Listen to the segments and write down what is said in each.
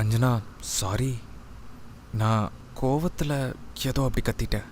Anjana, sorry. நான் கோவத்தில் ஏதோ அப்படி கத்திட்டேன்.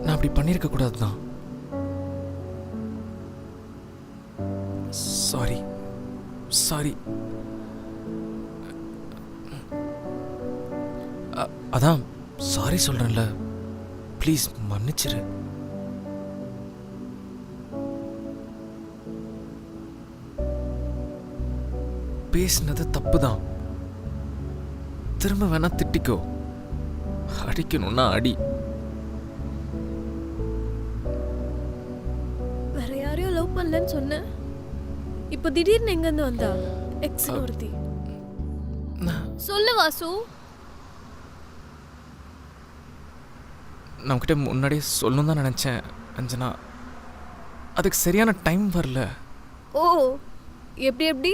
நான் அப்படி பண்ணியிருக்க கூடாது தான். Sorry sorry. அதான் சாரி சொல்கிறேன்ல, ப்ளீஸ் மன்னிச்சிரு. பேசினது தப்பு தான். திரும்ப வேணா திட்டிக்கோ. அடிக்கணும்னா அடி. வேற யாரையும் லவ் பண்ணலன்னு சொன்னேன். இப்போ திடீர்னு எங்கேருந்து வந்தா? எக்ஸ் ஒருத்தி. சொல்லு வாசு. நான் உங்ககிட்ட முன்னாடியே சொல்லணும் தான் நினச்சேன் அஞ்சனா. அதுக்கு சரியான டைம் வரல. ஓ, எப்படி எப்படி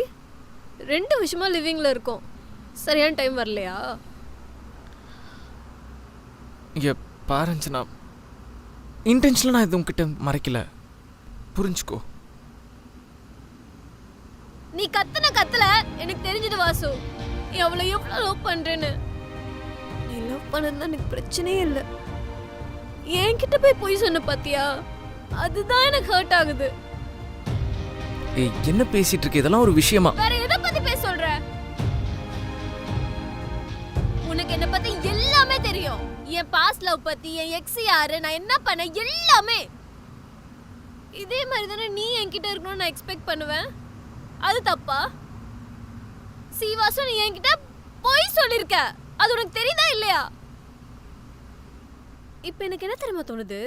2 விஷயமா லிவிங்கில் இருக்கோம், சரியான டைம் வரலையா? இங்கே பாரு அஞ்சனா, இன்டென்ஷனலாக நான் இது உங்ககிட்ட மறைக்கல, புரிஞ்சுக்கோ. நீ கத்தல எனக்கு தெரிஞ்சது வாசு, நீ அவளை எவ்வளோ லவ் பண்ணுறேன்னு. நீ லவ் பண்ணதுதான் எனக்கு பிரச்சனையே இல்லை. என்கிட்ட போய் பொய் சொன்ன பாத்தியா, அதுதான் எனக்கு ஹர்ட் ஆகுது. ஏய், என்ன பேசிட்டு இருக்க? இதெல்லாம் ஒரு விஷயமா? வேற எதை பத்தி பேச சொல்ற? உனக்கு என்ன பத்தி எல்லாமே தெரியும். என் பாஸ்ட் லவ் பத்தி, என் எக்ஸ் யாரு, நான் என்ன பண்ண, எல்லாமே. இதே மாதிரி தானே நீ என்கிட்ட இருக்கணும்னு நான் எக்ஸ்பெக்ட் பண்ணுவேன். அது தப்பா? சீவாசு, நீ என்கிட்ட பொய் சொல்லிருக்க, அது உனக்கு தெரியுதா இல்லையா? இப்ப எனக்கு என்ன தெரியுமா தோணுது,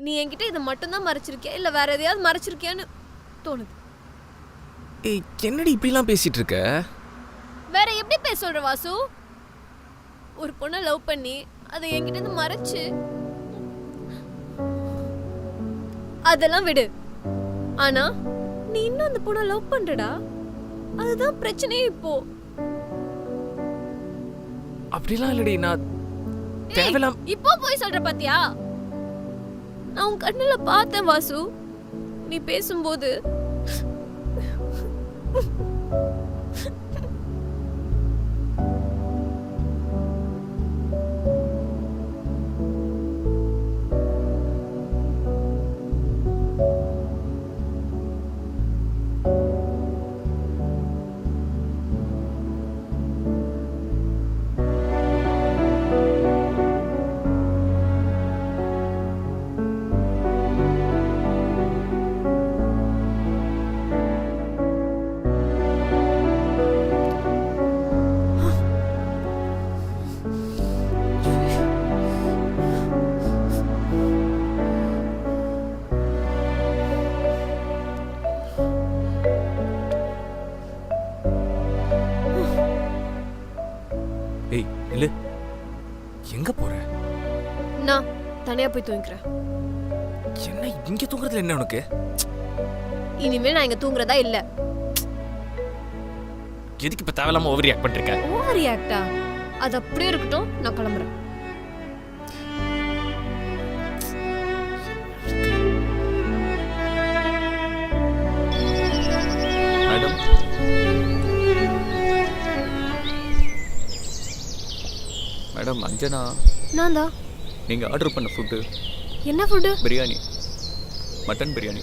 நீ என்கிட்ட இதை மட்டும் தான் மறைச்சிருக்கியா இல்ல வேற எதையாவது மறைச்சிருக்கியான்னு தோணுது. ஏய், என்னடி இப்படிலாம் பேசிட்டு இருக்க? வேற எப்படி பேச சொல்ற வாசு? ஒரு பொண்ணை லவ் பண்ணி அதை என்கிட்ட இருந்து மறைச்சு, அதெல்லாம் விடு. ஆனா நீ இன்னும் அந்த பொண்ணை லவ் பண்றடா, அதுதான் பிரச்சனையே இப்போ. அப்படிலாம் இல்லடி, நான் தேவலாம். இப்போ போய் சொல்ற பாத்தியா? நான் உன் கண்ணுல பார்த்தேன் வாசு, நீ பேசும்போது. ஏய், இல்ல, எங்க போற? நான் தனியா போய் தூங்கிக்கிறேன். என்ன இங்க தூங்குறதுல என்ன உனக்கு? இனிமே நான் இங்க தூங்குறதா இல்ல. எதுக்கு இப்ப தேவையில்லாம ஓவர் ரியாக்ட் பண்ணிருக்க? ஓவர் ரியாக்டா? அது அப்படியே இருக்கட்டும், நான் கிளம்புறேன். மேடம், மேடம் அஞ்சனா, நான் தான். நீங்க ஆர்டர் பண்ண ஃபுட்டு என்ன food? Biryani, mutton biryani.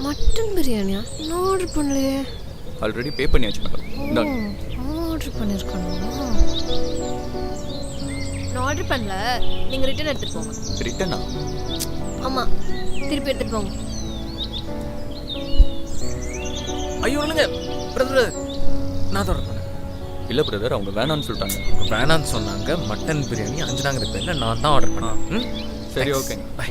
Mutton பிரியாணியா? நான் ஆர்டர் பண்ணலையே. ஆல்ரெடி பே பண்ணியாச்சு மேடம். இந்தாங்க. ஆர்டர் பண்ணிருக்கணும். நான் ஆர்டர் பண்ணல, நீங்க ரிட்டர்ன் எடுத்துட்டு போங்க. ரிட்டனா? ஆமா, திருப்பி எடுத்துட்டு போங்க. ஐயோ இல்லைங்க பிரதர், நான் தான் பண்ணேன். இல்லை பிரதர், அவங்க வேணான்னு சொல்லிட்டாங்க. வேணான்னு சொன்னாங்க. மட்டன் பிரியாணி அஞ்சனாங்கிற பேரில் நான் தான் ஆர்டர் பண்ணேன். சரி, ஓகே, பை.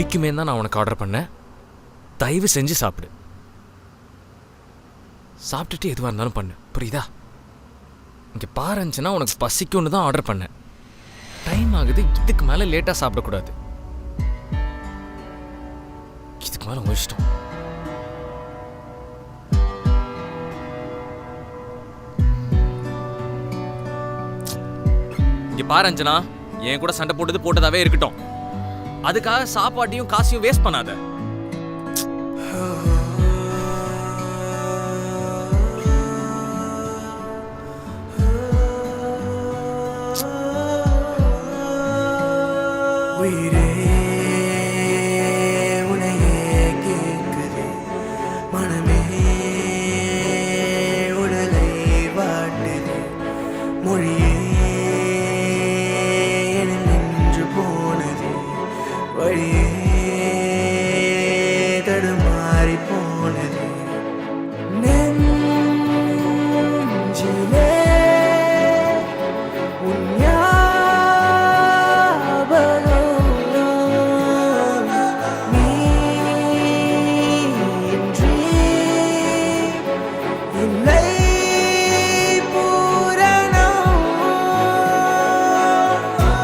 பிடிக்குமே தான் நான் உனக்கு ஆர்டர் பண்ணேன். தயவு செஞ்சு சாப்பிடு. சாப்பிட்டுட்டு எதுவாக இருந்தாலும் பண்ணு, புரியுதா? இங்கே பாருந்துச்சுன்னா உனக்கு பசிக்கும்னு தான் ஆர்டர் பண்ணேன். டைம் ஆகுது, இதுக்கு மேலே லேட்டாக சாப்பிடக்கூடாது. இதுக்கு மேலே உங்க இஷ்டம். இங்கே பாருந்துச்சுன்னா என் கூட சண்டை போட்டதாவே இருக்கட்டும். அதுக்காக சாப்பாட்டையும் காசையும் வேஸ்ட் பண்ணாத. உயிரே உனையே கேட்குது, மனமே உடலை வாட்டுது, மொழியே என நின்று போனது, வழியே தடுமாறி போனது. நெஞ்சிலே உன்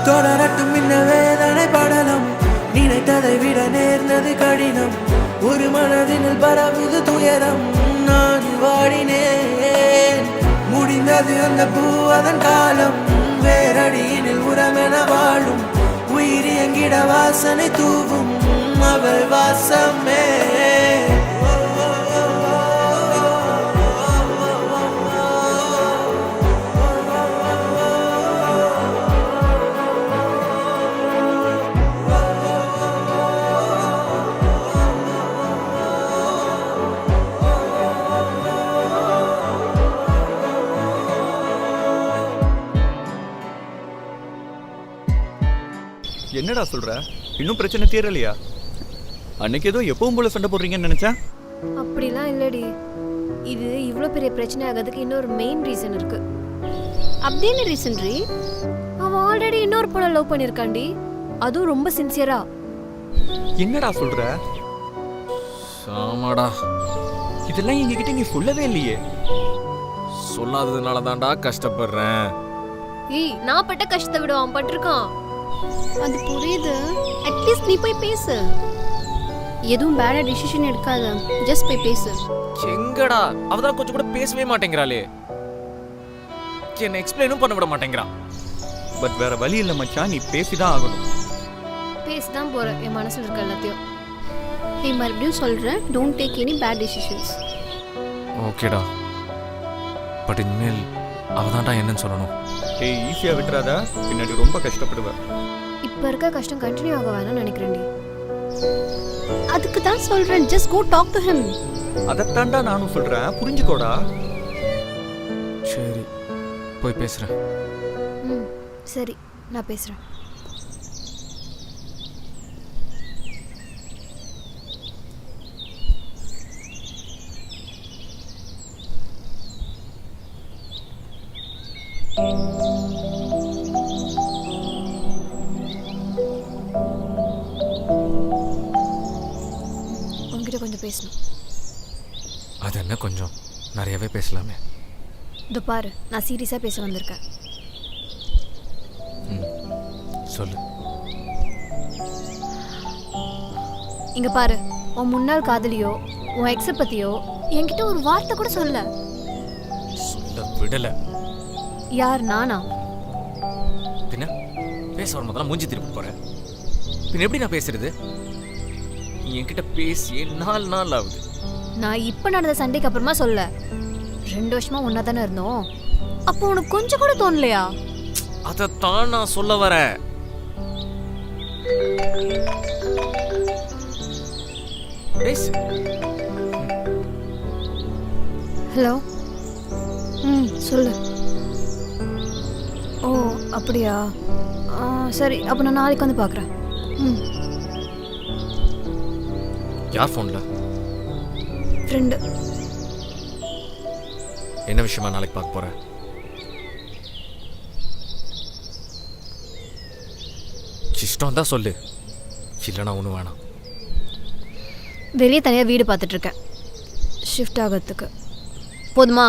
தொடரட்டும் இந்த வேதனை படலம், நினைத்ததை விட நேர்ந்தது கடினம், ஒரு மனதினில் பரவுது துயரம், நான் வாடினேன், முடிந்தது அந்த பூ அதன் காலம், வேரடியினில் உரமென வாழும், உயிர் எங்கிட வாசனை தூவும் அவள் வாசமே. என்னடா சொல்ற? இன்னும் பிரச்சனை தீரலையா? அன்னைக்கு ஏதோ எப்பவும் போல சண்டை போடுறீங்கன்னு நினைச்சேன். அப்படிலாம் இல்லடி. இது இவ்வளோ பெரிய பிரச்சனை ஆகிறதுக்கு இன்னொரு மெயின் ரீசன் இருக்கு. அப்படின்னு ரீசன் ரீ? அவன் ஆல்ரெடி இன்னொரு பொண்ணை லவ் பண்ணியிருக்காண்டி, அதுவும் ரொம்ப சின்சியரா. என்னடா சொல்ற? ஆமாடா, இதெல்லாம் எங்ககிட்ட நீ சொல்லவே இல்லையே. சொல்லாததுனால தான்டா கஷ்டப்படுறேன். ஏய், நான் பட்ட கஷ்டத்தை விட அவன் பட்டிருக்கான். அது புரியுது. அட்லீஸ்ட் நீ போய் பேசு. எதுவும் பேடா டிசிஷன் எடுக்காத, ஜஸ்ட் போய் பேசு. எங்கடா அவதான் கொஞ்சம் கூட பேசவே மாட்டேங்கிறாளே, என்ன எக்ஸ்பிளைனும் பண்ண விட மாட்டேங்கிறா. பட் வேற வழி இல்லை மச்சான், நீ பேசிதான் ஆகணும். பேசிதான் போறேன் என் மனசுல இருக்க எல்லாத்தையும். நீ மறுபடியும் சொல்றேன், don't take any bad decisions. ஓகேடா, பட் இனிமேல் அவதான்டா என்னன்னு சொல்லணும். ஏய், ஈஸியா விட்டுறாத, பின்னாடி ரொம்ப கஷ்டப்படுவேன். இப்ப இருக்க கஷ்டம் கண்டினியூ ஆக வேணாம்னு நினைக்கிறேன்டி. அதுக்கு தான் சொல்றேன், just go talk to him. அதைத்தாண்டா நானும் சொல்றேன், புரிஞ்சுக்கோடா. சரி, போய் பேசுறேன். சரி, நான் பேசுறேன். உங்ககிட்ட கொஞ்சம் பேசணும். அது என்ன கொஞ்சம், நிறையவே பேசலாமே. இதோ பாரு, நான் சீரியஸா பேச வந்திருக்கேன். சொல்லு. இங்க பாரு, உன் முன்னாள் காதலியோ உன் எக்ஸ பத்தியோ என்கிட்ட ஒரு வார்த்தை கூட சொல்ல விடல. யார், நானா? பின்ன பேச வர முதல்ல மூஞ்சி திருப்பி போறேன். பின்ன எப்படி நான் பேசுறது? நீ என்கிட்ட பேசியே 4 நாள் ஆகுது. நான் இப்ப நடந்த சண்டைக்கு அப்புறமா சொல்ல. 2 வருஷமா ஒன்னா தானே இருந்தோம். அப்போ உனக்கு கொஞ்சம் கூட தோணலையா? அதைத்தான் நான் சொல்ல வரேன். பேசு. ஹலோ. சொல்லு. ஓ அப்படியா? சரி, அப்போ நான் நாளைக்கு வந்து பார்க்குறேன். யார் ஃபோன்ல? ஃப்ரெண்டு. என்ன விஷயமா நாளைக்கு பார்க்க போற? இஷ்டம் தான் சொல்லு, இல்லைனா ஒன்றும் வேணாம். வெளியே தனியாக வீடு பார்த்துட்ருக்கேன் ஷிஃப்ட் ஆகிறதுக்கு. போதுமா?